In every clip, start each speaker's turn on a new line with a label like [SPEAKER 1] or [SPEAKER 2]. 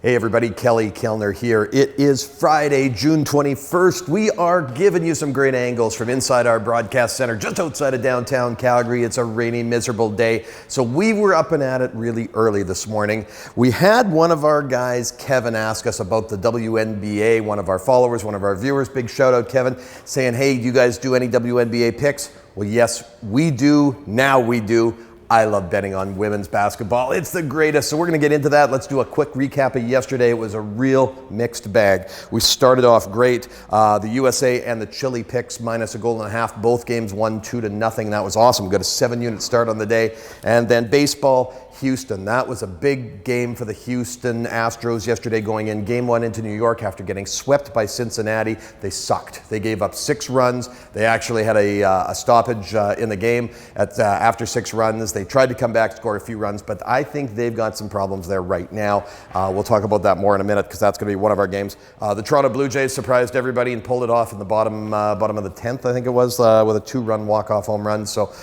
[SPEAKER 1] Hey everybody, Kelly Kellner here. It is Friday, June 21st. We are giving you some great angles from inside our broadcast center just outside of downtown Calgary. It's a rainy, miserable day. So we were up and at it really early this morning. We had one of our guys, Kevin, ask us about the WNBA, one of our followers, one of our viewers, big shout out Kevin, saying, hey, do you guys do any WNBA picks? Well, yes, we do. Now we do. I love betting on women's basketball. It's the greatest. So we're going to get into that. Let's do a quick recap of yesterday. It was a real mixed bag. We started off great. The USA and the Chile picks minus a goal and a half. Both games won 2-0. That was awesome. We got a 7-unit start on the day. And then baseball, Houston. That was a big game for the Houston Astros yesterday, going in Game 1 into New York after getting swept by Cincinnati. They sucked. They gave up 6 runs. They actually had a stoppage in the game after 6 runs. They tried to come back, score a few runs, but I think they've got some problems there right now. We'll talk about that more in a minute because that's going to be one of our games. The Toronto Blue Jays surprised everybody and pulled it off in the bottom of the 10th, I think it was, with a 2-run walk-off home run. So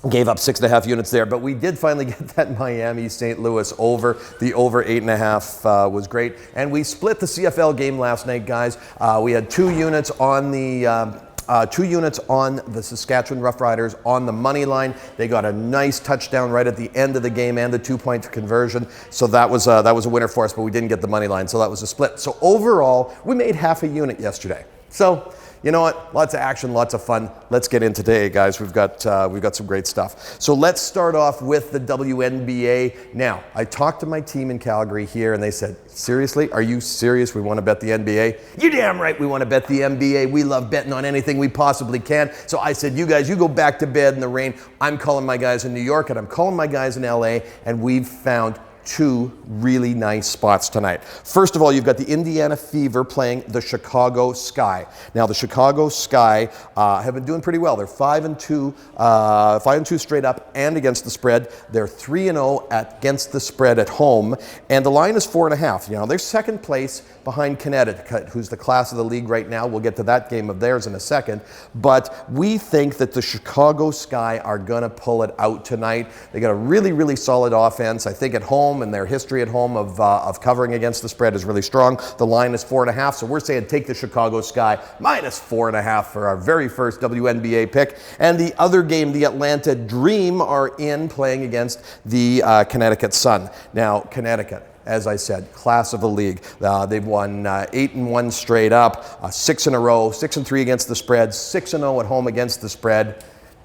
[SPEAKER 1] gave up 6.5 units there, but we did finally get that Miami-St. Louis over. The over 8.5 was great. And we split the CFL game last night, guys. We had 2 units on the 2 units on the Saskatchewan Roughriders on the money line. They got a nice touchdown right at the end of the game and the 2-point conversion. So that was a winner for us, but we didn't get the money line. So that was a split. So overall, we made half a unit yesterday. So you know what? Lots of action, lots of fun. Let's get in today, guys. We've got some great stuff. So let's start off with the WNBA. Now, I talked to my team in Calgary here, and they said, seriously? Are you serious? We want to bet the NBA? You're damn right we want to bet the NBA. We love betting on anything we possibly can. So I said, you guys, you go back to bed in the rain. I'm calling my guys in New York, and I'm calling my guys in LA, and we've found 2 really nice spots tonight. First of all, you've got the Indiana Fever playing the Chicago Sky. Now, the Chicago Sky have been doing pretty well. They're 5-2 straight up and against the spread. They're 3-0 against the spread at home, and the line is 4.5. You know, they're second place behind Connecticut, who's the class of the league right now. We'll get to that game of theirs in a second, but we think that the Chicago Sky are going to pull it out tonight. They got a really, really solid offense. I think at home, and their history at home of covering against the spread is really strong. The line is 4.5, so we're saying take the Chicago Sky minus 4.5 for our very first WNBA pick. And the other game, the Atlanta Dream are in playing against the Connecticut Sun. Now, Connecticut, as I said, class of the league. They've won 8-1 straight up, 6 in a row, 6-3 against the spread, 6-0 at home against the spread.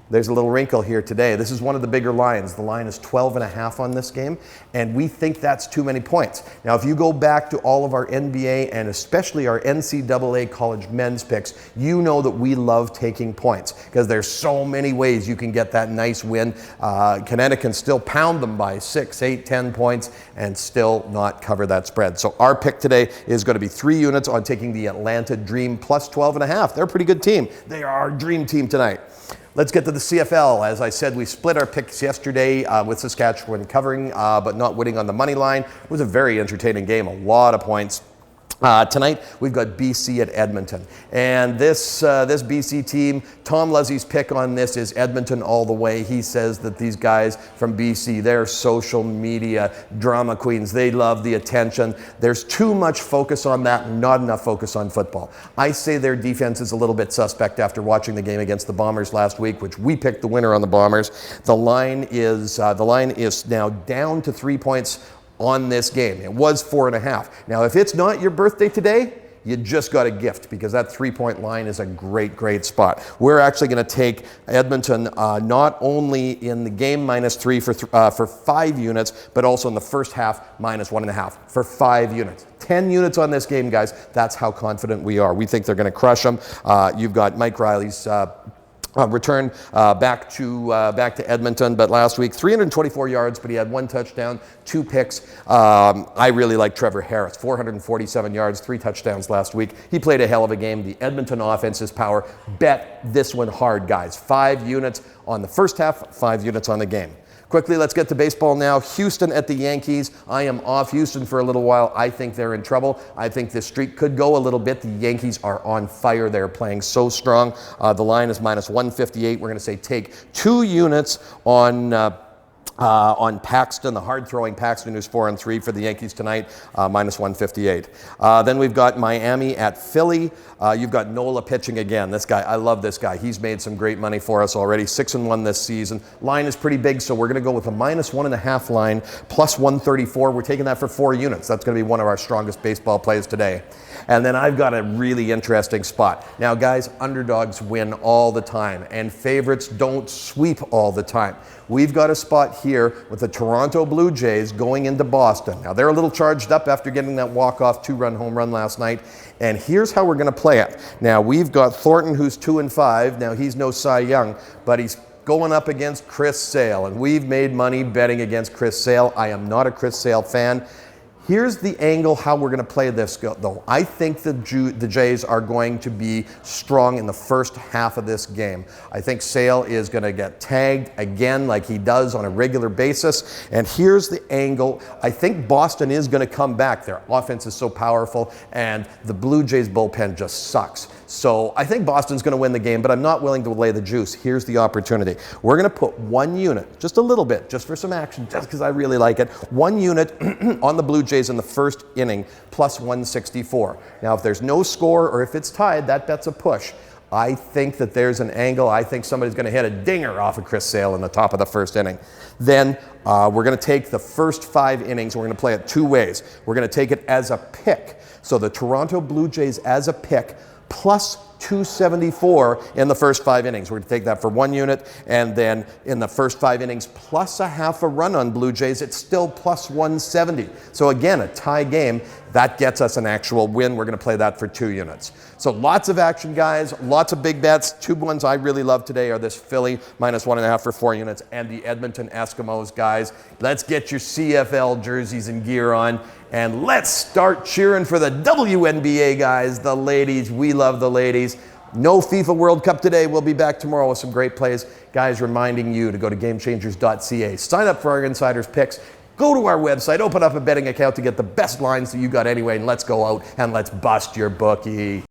[SPEAKER 1] There's a little wrinkle here today. This is one of the bigger lines. The line is 12.5 on this game, and we think that's too many points. Now, if you go back to all of our NBA and especially our NCAA college men's picks, you know that we love taking points because there's so many ways you can get that nice win. Connecticut can still pound them by 6, 8, 10 points and still not cover that spread. So our pick today is going to be 3 units on taking the Atlanta Dream plus 12.5. They're a pretty good team. They are our dream team tonight. Let's get to the CFL. As I said, we split our picks yesterday with Saskatchewan covering but not winning on the money line. It was a very entertaining game, a lot of points. Tonight, we've got BC at Edmonton. And this BC team, Tom Leslie's pick on this is Edmonton all the way. He says that these guys from BC, they're social media drama queens. They love the attention. There's too much focus on that and not enough focus on football. I say their defense is a little bit suspect after watching the game against the Bombers last week, which we picked the winner on the Bombers. The line is now down to 3 points on this game. It was 4.5. Now, if it's not your birthday today, you just got a gift because that 3-point line is a great, great spot. We're actually going to take Edmonton not only in the game minus 3 for 5 units, but also in the first half minus 1.5 for 5 units. 10 units on this game, guys. That's how confident we are. We think they're going to crush them. You've got Mike Riley's return back to Edmonton, but last week 324 yards, but he had 1 touchdown, 2 picks. I really like Trevor Harris, 447 yards, 3 touchdowns last week. He played a hell of a game. The Edmonton offense is power. Bet this one hard, guys. 5 units on the first half, 5 units on the game. Quickly, let's get to baseball now. Houston at the Yankees. I am off Houston for a little while. I think they're in trouble. I think this streak could go a little bit. The Yankees are on fire. They're playing so strong. The line is minus 158. We're going to say take 2 units on on Paxton, the hard-throwing Paxton, who's 4-3 for the Yankees tonight, minus 158. Then we've got Miami at Philly. You've got Nola pitching again. This guy, I love this guy. He's made some great money for us already, 6-1 this season. Line is pretty big, so we're going to go with a minus 1.5 line, plus 134. We're taking that for 4 units. That's going to be one of our strongest baseball plays today. And then I've got a really interesting spot. Now, guys, underdogs win all the time, and favorites don't sweep all the time. We've got a spot here with the Toronto Blue Jays going into Boston. Now, they're a little charged up after getting that walk-off 2-run home run last night, and here's how we're going to play it. Now, we've got Thornton, who's 2-5. Now, he's no Cy Young, but he's going up against Chris Sale, and we've made money betting against Chris Sale. I am not a Chris Sale fan. Here's the angle how we're going to play this, though. I think the Jays are going to be strong in the first half of this game. I think Sale is going to get tagged again like he does on a regular basis. And here's the angle. I think Boston is going to come back. Their offense is so powerful, and the Blue Jays bullpen just sucks. So I think Boston's going to win the game, but I'm not willing to lay the juice. Here's the opportunity. We're going to put 1 unit, just a little bit, just for some action, just because I really like it. 1 unit on the Blue Jays in the first inning, plus 164. Now, if there's no score or if it's tied, that bet's a push. I think that there's an angle. I think somebody's going to hit a dinger off of Chris Sale in the top of the first inning. Then we're going to take the first 5 innings. We're going to play it 2 ways. We're going to take it as a pick. So the Toronto Blue Jays as a pick, plus 274 in the first 5 innings. We're going to take that for 1 unit, and then in the first 5 innings, plus a half a run on Blue Jays, it's still plus 170. So again, a tie game. That gets us an actual win. We're going to play that for 2 units. So lots of action, guys. Lots of big bets. 2 ones I really love today are this Philly minus 1.5 for 4 units and the Edmonton Eskimos, guys. Let's get your CFL jerseys and gear on, and let's start cheering for the WNBA, guys. The ladies. We love the ladies. No FIFA World Cup today. We'll be back tomorrow with some great plays. Guys, reminding you to go to GameChangerz.ca. Sign up for our insiders picks. Go to our website, open up a betting account to get the best lines that you got anyway, and let's go out and let's bust your bookie.